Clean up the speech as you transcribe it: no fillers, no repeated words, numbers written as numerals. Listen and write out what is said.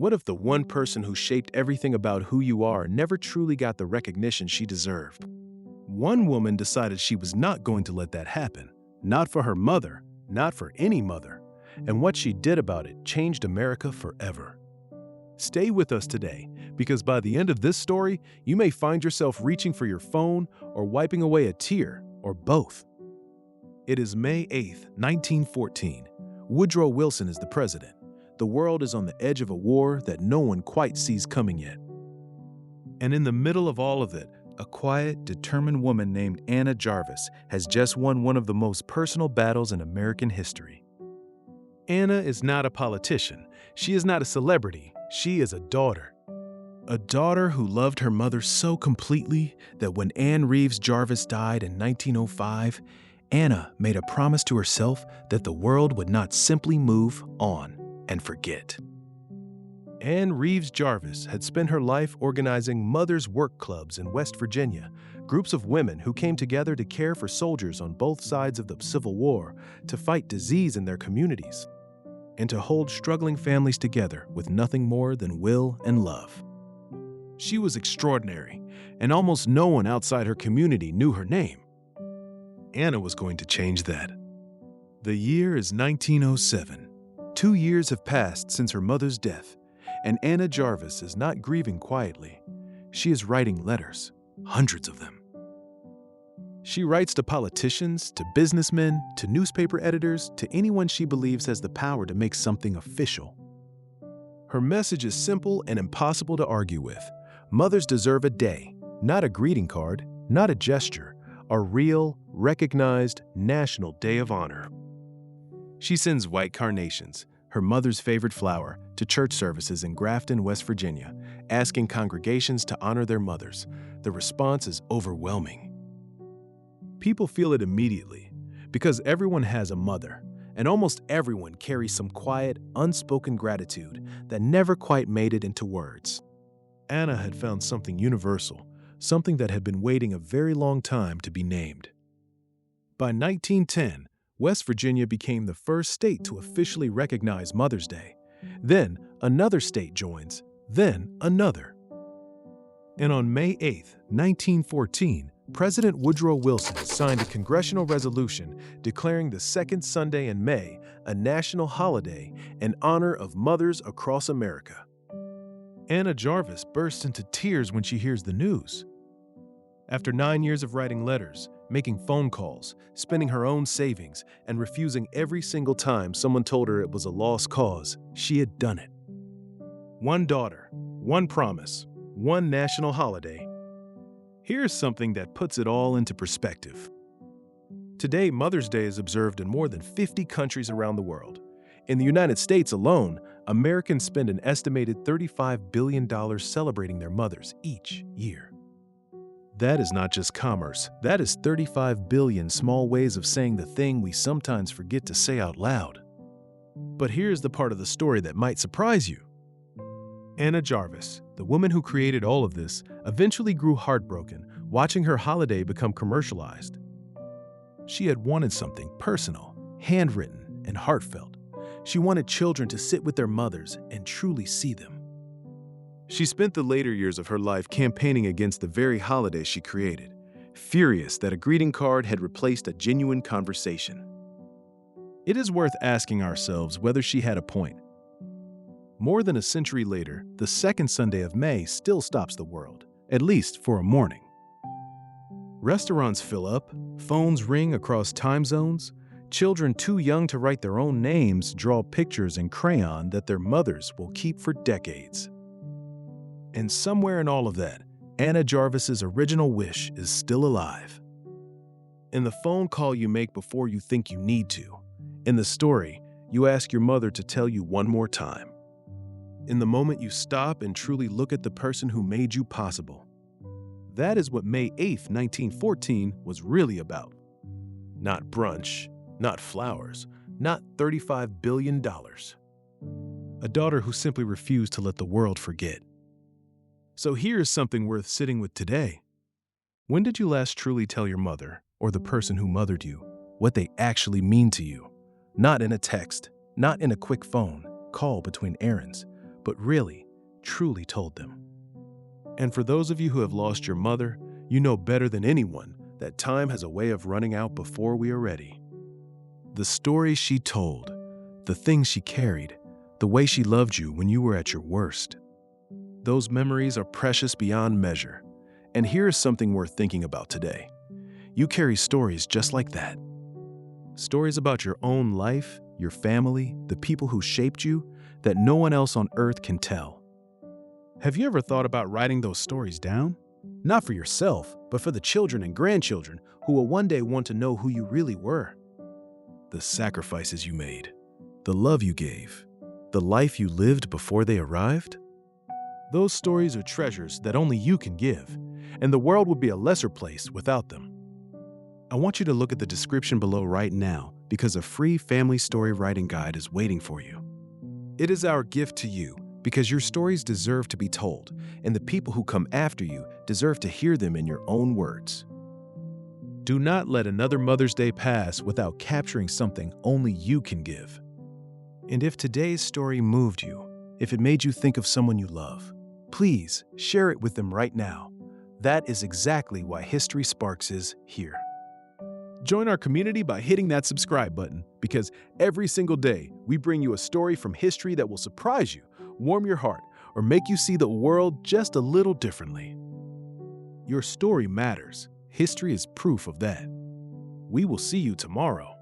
What if the one person who shaped everything about who you are never truly got the recognition she deserved? One woman decided she was not going to let that happen. Not for her mother, not for any mother. And what she did about it changed America forever. Stay with us today, because by the end of this story, you may find yourself reaching for your phone or wiping away a tear, or both. It is May 8th, 1914. Woodrow Wilson is the president. The world is on the edge of a war that no one quite sees coming yet. And in the middle of all of it, a quiet, determined woman named Anna Jarvis has just won one of the most personal battles in American history. Anna is not a politician. She is not a celebrity. She is a daughter. A daughter who loved her mother so completely that when Anne Reeves Jarvis died in 1905, Anna made a promise to herself that the world would not simply move on and forget. Anne Reeves Jarvis had spent her life organizing mothers' work clubs in West Virginia, groups of women who came together to care for soldiers on both sides of the Civil War, to fight disease in their communities, and to hold struggling families together with nothing more than will and love. She was extraordinary, and almost no one outside her community knew her name. Anna was going to change that. The year is 1907. 2 years have passed since her mother's death, and Anna Jarvis is not grieving quietly. She is writing letters, hundreds of them. She writes to politicians, to businessmen, to newspaper editors, to anyone she believes has the power to make something official. Her message is simple and impossible to argue with. Mothers deserve a day, not a greeting card, not a gesture, a real, recognized, national day of honor. She sends white carnations, her mother's favorite flower, to church services in Grafton, West Virginia, asking congregations to honor their mothers. The response is overwhelming. People feel it immediately, because everyone has a mother, and almost everyone carries some quiet, unspoken gratitude that never quite made it into words. Anna had found something universal, something that had been waiting a very long time to be named. By 1910, West Virginia became the first state to officially recognize Mother's Day. Then another state joins, then another. And on May 8, 1914, President Woodrow Wilson signed a congressional resolution declaring the second Sunday in May a national holiday in honor of mothers across America. Anna Jarvis bursts into tears when she hears the news. After 9 years of writing letters, making phone calls, spending her own savings, and refusing every single time someone told her it was a lost cause, she had done it. One daughter, one promise, one national holiday. Here's something that puts it all into perspective. Today, Mother's Day is observed in more than 50 countries around the world. In the United States alone, Americans spend an estimated $35 billion celebrating their mothers each year. That is not just commerce. That is 35 billion small ways of saying the thing we sometimes forget to say out loud. But here's the part of the story that might surprise you. Anna Jarvis, the woman who created all of this, eventually grew heartbroken watching her holiday become commercialized. She had wanted something personal, handwritten, and heartfelt. She wanted children to sit with their mothers and truly see them. She spent the later years of her life campaigning against the very holiday she created, furious that a greeting card had replaced a genuine conversation. It is worth asking ourselves whether she had a point. More than a century later, the second Sunday of May still stops the world, at least for a morning. Restaurants fill up, phones ring across time zones, children too young to write their own names draw pictures in crayon that their mothers will keep for decades. And somewhere in all of that, Anna Jarvis's original wish is still alive. In the phone call you make before you think you need to. In the story, you ask your mother to tell you one more time. In the moment you stop and truly look at the person who made you possible. That is what May 8th, 1914 was really about. Not brunch, not flowers, not $35 billion. A daughter who simply refused to let the world forget. So here's something worth sitting with today. When did you last truly tell your mother, or the person who mothered you, what they actually mean to you? Not in a text, not in a quick phone call between errands, but really, truly told them. And for those of you who have lost your mother, you know better than anyone that time has a way of running out before we are ready. The stories she told, the things she carried, the way she loved you when you were at your worst. Those memories are precious beyond measure. And here is something worth thinking about today. You carry stories just like that. Stories about your own life, your family, the people who shaped you, that no one else on earth can tell. Have you ever thought about writing those stories down? Not for yourself, but for the children and grandchildren who will one day want to know who you really were. The sacrifices you made, the love you gave, the life you lived before they arrived. Those stories are treasures that only you can give, and the world would be a lesser place without them. I want you to look at the description below right now because a free family story writing guide is waiting for you. It is our gift to you because your stories deserve to be told, and the people who come after you deserve to hear them in your own words. Do not let another Mother's Day pass without capturing something only you can give. And if today's story moved you, if it made you think of someone you love, please share it with them right now. That is exactly why History Sparks is here. Join our community by hitting that subscribe button because every single day we bring you a story from history that will surprise you, warm your heart, or make you see the world just a little differently. Your story matters. History is proof of that. We will see you tomorrow.